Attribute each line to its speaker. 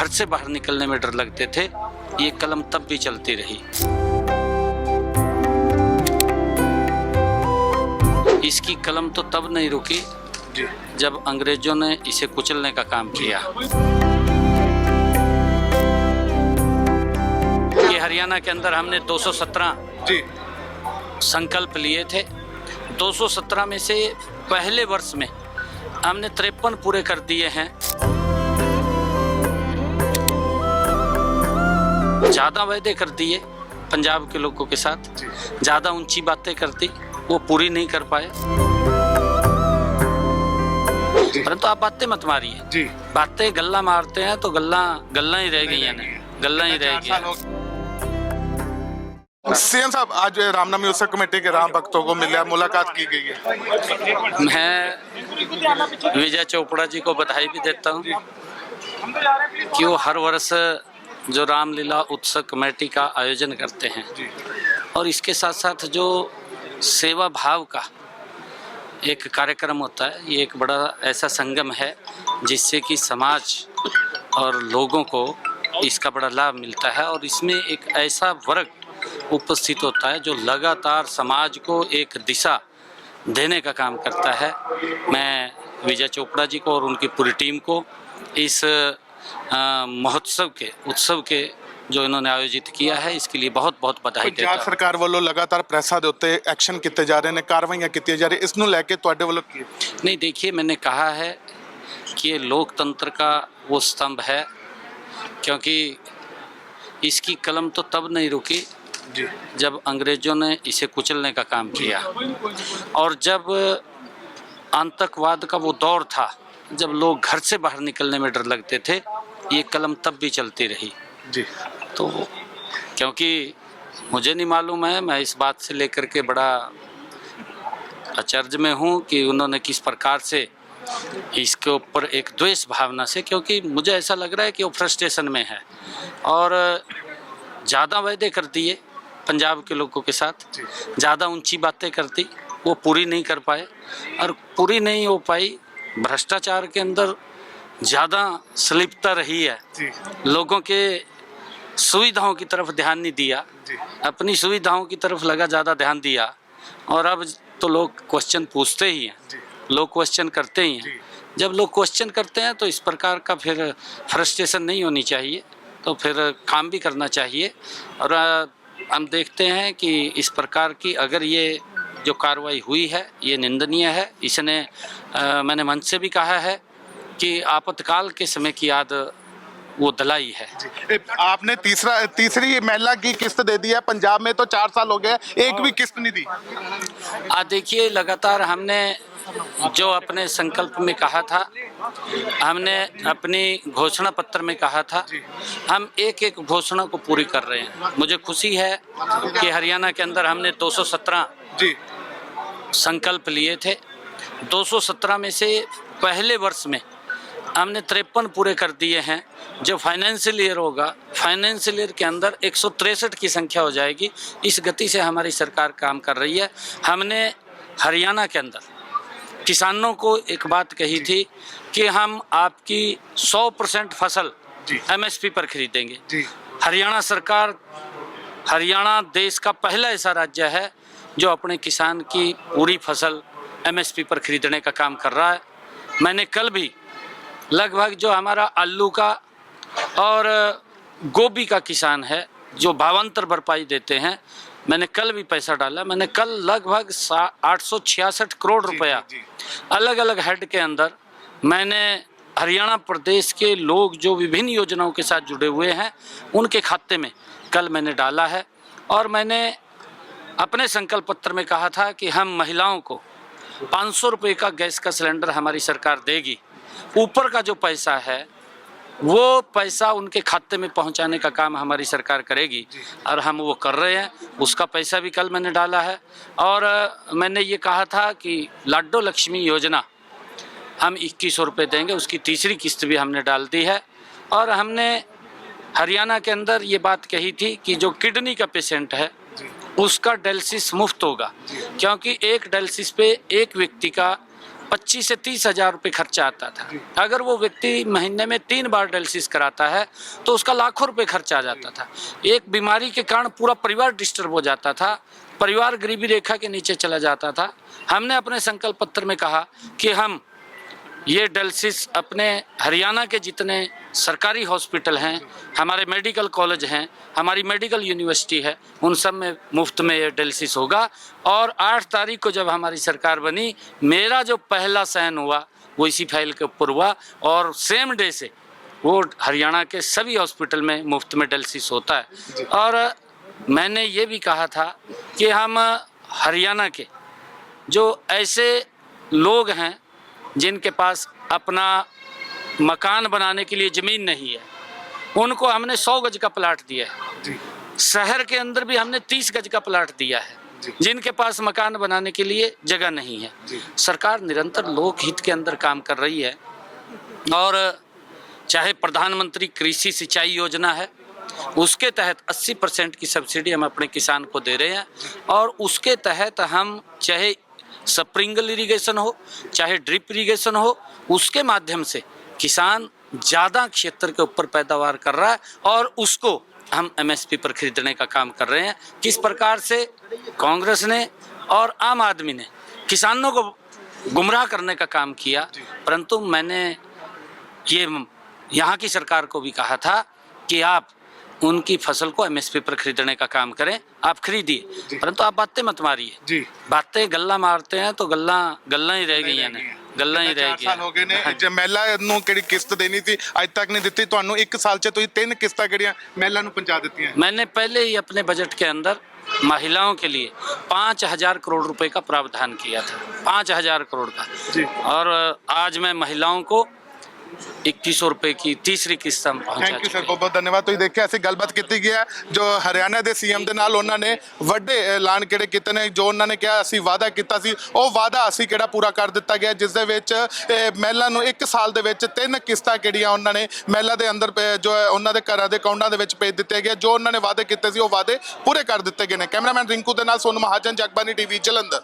Speaker 1: घर से बाहर निकलने में डर लगते थे, ये कलम तब भी चलती रही। इसकी कलम तो तब नहीं रुकी जब अंग्रेजों ने इसे कुचलने का काम किया। ये हरियाणा के अंदर हमने 217 संकल्प लिए थे। 217 में से पहले वर्ष में हमने 53 पूरे कर दिए हैं। ज्यादा वायदे कर दिए पंजाब के लोगों के साथ, ज्यादा ऊंची बातें करती, वो पूरी नहीं कर पाए। परंतु आप बातें मत मारिए, बातें गल्ला मारते हैं तो गल्ला ही रह गई है ना, गल्ला ही रह गया।
Speaker 2: सीएम साहब, आज रामनवमी उत्सव कमेटी के राम भक्तों को मिला, मुलाकात की गई है।
Speaker 1: मैं विजय चोपड़ा जी को बधाई भी देता हूँ कि वो हर वर्ष जो रामलीला उत्सव कमेटी का आयोजन करते हैं और इसके साथ साथ जो सेवा भाव का एक कार्यक्रम होता है, ये एक बड़ा ऐसा संगम है जिससे कि समाज और लोगों को इसका बड़ा लाभ मिलता है। और इसमें एक ऐसा वर्ग उपस्थित होता है जो लगातार समाज को एक दिशा देने का काम करता है। मैं विजय चोपड़ा जी को और उनकी पूरी टीम को इस उत्सव के जो इन्होंने आयोजित किया है इसके लिए बहुत बहुत बधाई देता हूं।
Speaker 2: सरकार वालों लगातार प्रेसा दे उत्ते एक्शन किए जा रहे हैं, कार्रवाइयां की जा रही, इसनों लेके तुहाडे वालों की?
Speaker 1: नहीं, देखिए, मैंने कहा है कि ये लोकतंत्र का वो स्तंभ है, क्योंकि इसकी कलम तो तब नहीं रुकी जब अंग्रेजों ने इसे कुचलने का काम किया। और जब आतंकवाद का वो दौर था, जब लोग घर से बाहर निकलने में डर लगते थे, ये कलम तब भी चलती रही। तो क्योंकि मुझे नहीं मालूम है, मैं इस बात से लेकर के बड़ा अचरज में हूँ कि उन्होंने किस प्रकार से इसके ऊपर एक द्वेष भावना से, क्योंकि मुझे ऐसा लग रहा है कि वो फ्रस्ट्रेशन में है और ज़्यादा वायदे कर दिए पंजाब के लोगों के साथ, ज़्यादा ऊंची बातें करती, वो पूरी नहीं कर पाए। और पूरी नहीं हो पाई, भ्रष्टाचार के अंदर ज़्यादा संलिप्तता रही है, लोगों के सुविधाओं की तरफ ध्यान नहीं दिया, अपनी सुविधाओं की तरफ लगा ज़्यादा ध्यान दिया। और अब तो लोग क्वेश्चन पूछते ही हैं, लोग क्वेश्चन करते ही हैं। जब लोग क्वेश्चन करते हैं तो इस प्रकार का फिर फ्रस्ट्रेशन नहीं होनी चाहिए, तो फिर काम भी करना चाहिए। और हम देखते हैं कि इस प्रकार की अगर ये जो कार्रवाई हुई है ये निंदनीय है। इसने मैंने मंच से भी कहा है कि आपातकाल के समय की याद वो दिलाई है।
Speaker 2: आपने तीसरी महिला की किस्त दे दी है, पंजाब में तो 4 साल हो गए, एक भी किस्त नहीं दी।
Speaker 1: देखिए, लगातार हमने जो अपने संकल्प में कहा था, हमने अपनी घोषणा पत्र में कहा था, हम एक एक घोषणा को पूरी कर रहे हैं। मुझे खुशी है कि हरियाणा के अंदर हमने 217 संकल्प लिए थे। 217 में से पहले वर्ष में हमने 53 पूरे कर दिए हैं। जो फाइनेंशियल ईयर होगा, फाइनेंशियल ईयर के अंदर 163 की संख्या हो जाएगी। इस गति से हमारी सरकार काम कर रही है। हमने हरियाणा के अंदर किसानों को एक बात कही थी कि हम आपकी 100% फसल MSP पर खरीदेंगे। हरियाणा सरकार, हरियाणा देश का पहला ऐसा राज्य है जो अपने किसान की पूरी फसल MSP पर खरीदने का काम कर रहा है। मैंने कल भी लगभग जो हमारा आलू का और गोभी का किसान है जो भावांतर भरपाई देते हैं, मैंने कल भी पैसा डाला। मैंने कल लगभग 866 करोड़ रुपया अलग अलग हेड के अंदर मैंने हरियाणा प्रदेश के लोग जो विभिन्न योजनाओं के साथ जुड़े हुए हैं उनके खाते में कल मैंने डाला है। और मैंने अपने संकल्प पत्र में कहा था कि हम महिलाओं को 500 रुपये का गैस का सिलेंडर हमारी सरकार देगी। ऊपर का जो पैसा है वो पैसा उनके खाते में पहुंचाने का काम हमारी सरकार करेगी और हम वो कर रहे हैं। उसका पैसा भी कल मैंने डाला है। और मैंने ये कहा था कि लाडो लक्ष्मी योजना हम 2100 रुपये देंगे, उसकी तीसरी किस्त भी हमने डाल दी है। और हमने हरियाणा के अंदर ये बात कही थी कि जो किडनी का पेशेंट है उसका डायलिसिस मुफ्त होगा, क्योंकि एक डायलिसिस पे एक व्यक्ति का 25 से 30 हजार रुपये खर्चा आता था। अगर वो व्यक्ति महीने में 3 बार डायलिसिस कराता है तो उसका लाखों रुपए खर्चा आ जाता था। एक बीमारी के कारण पूरा परिवार डिस्टर्ब हो जाता था, परिवार गरीबी रेखा के नीचे चला जाता था। हमने अपने संकल्प पत्र में कहा कि हम ये डायलिसिस अपने हरियाणा के जितने सरकारी हॉस्पिटल हैं, हमारे मेडिकल कॉलेज हैं, हमारी मेडिकल यूनिवर्सिटी है, उन सब में मुफ्त में ये डायलिसिस होगा। और 8 तारीख को जब हमारी सरकार बनी, मेरा जो पहला साइन हुआ वो इसी फाइल के ऊपर हुआ और सेम डे से वो हरियाणा के सभी हॉस्पिटल में मुफ्त में डायलिसिस होता है। और मैंने ये भी कहा था कि हम हरियाणा के जो ऐसे लोग हैं जिनके पास अपना मकान बनाने के लिए ज़मीन नहीं है, उनको हमने 100 गज का प्लाट दिया है। शहर के अंदर भी हमने 30 गज का प्लाट दिया है जिनके पास मकान बनाने के लिए जगह नहीं है। सरकार निरंतर लोकहित के अंदर काम कर रही है और चाहे प्रधानमंत्री कृषि सिंचाई योजना है, उसके तहत 80% की सब्सिडी हम अपने किसान को दे रहे हैं। और उसके तहत हम चाहे स्प्रिंकल इरिगेशन हो, चाहे ड्रिप इरिगेशन हो, उसके माध्यम से किसान ज़्यादा क्षेत्र के ऊपर पैदावार कर रहा है और उसको हम एमएसपी पर खरीदने का काम कर रहे हैं। किस प्रकार से कांग्रेस ने और आम आदमी ने किसानों को गुमराह करने का काम किया, परंतु मैंने ये यहाँ की सरकार को भी कहा था कि आप उनकी फसल को एमएसपी पर खरीदने का काम करें, आप खरीदिए, परंतु आप बातें मत मारिए। बातें गल्ला मारते हैं तो गल्ला ही रह गई हैं, गल्ला ही रह गई।
Speaker 2: हो गए ने जे महिला ਨੂੰ ਕਿਹੜੀ किस्त देनी थी आज तक नहीं ਦਿੱਤੀ, ਤੁਹਾਨੂੰ 1 ਸਾਲ ਚ ਤੁਸੀਂ 3 ਕਿਸ਼ਤਾਂ ਕਿਹੜੀਆਂ महिला ਨੂੰ ਪਹੁੰਚਾ ਦਿੱਤੀਆਂ।
Speaker 1: मैंने पहले ही अपने बजट के अंदर महिलाओं के लिए 5000 करोड़ रुपए का प्रावधान किया था, 5000 करोड़ का। और आज मैं महिलाओं को 2100 रुपए की तीसरी किस्त हम पहुंचा
Speaker 2: थैंक यू
Speaker 1: चुके
Speaker 2: सर, बहुत बहुत धन्यवाद। ਤੁਸੀਂ ਦੇਖਿਆ ਅਸੀਂ ਗੱਲਬਾਤ ਕੀਤੀ ਗਈ ਹੈ ਜੋ ਹਰਿਆਣਾ ਦੇ ਸੀਐਮ ਦੇ ਨਾਲ, ਉਹਨਾਂ ਨੇ ਵੱਡੇ ਐਲਾਨ ਕਿਹੜੇ ਕੀਤੇ ਨੇ, ਜੋ ਉਹਨਾਂ ਨੇ ਕਿਹਾ ਅਸੀਂ ਵਾਅਦਾ ਕੀਤਾ ਸੀ ਉਹ ਵਾਅਦਾ ਅਸੀਂ ਕਿਹੜਾ ਪੂਰਾ ਕਰ ਦਿੱਤਾ ਗਿਆ, ਜਿਸ ਦੇ ਵਿੱਚ ਮਹਿਲਾ ਨੂੰ 1 ਸਾਲ ਦੇ ਵਿੱਚ 3 ਕਿਸ਼ਤਾਂ ਕਿਹੜੀਆਂ ਉਹਨਾਂ ਨੇ ਮਹਿਲਾ ਦੇ ਅੰਦਰ ਜੋ ਹੈ ਉਹਨਾਂ ਦੇ ਘਰਾਂ ਦੇ ਅਕਾਊਂਟਾਂ ਦੇ ਵਿੱਚ ਭੇਜ ਦਿੱਤੇ ਗਏ। ਜੋ ਉਹਨਾਂ ਨੇ ਵਾਅਦੇ ਕੀਤੇ ਸੀ ਉਹ ਵਾਅਦੇ ਪੂਰੇ ਕਰ ਦਿੱਤੇ ਗਏ ਨੇ। ਕੈਮਰਾਮੈਨ ਰਿੰਕੂ ਦੇ ਨਾਲ ਸੋਨੂ ਮਹਾਜਨ, ਜਗਬਾਨੀ ਟੀਵੀ, ਜਲੰਧਰ।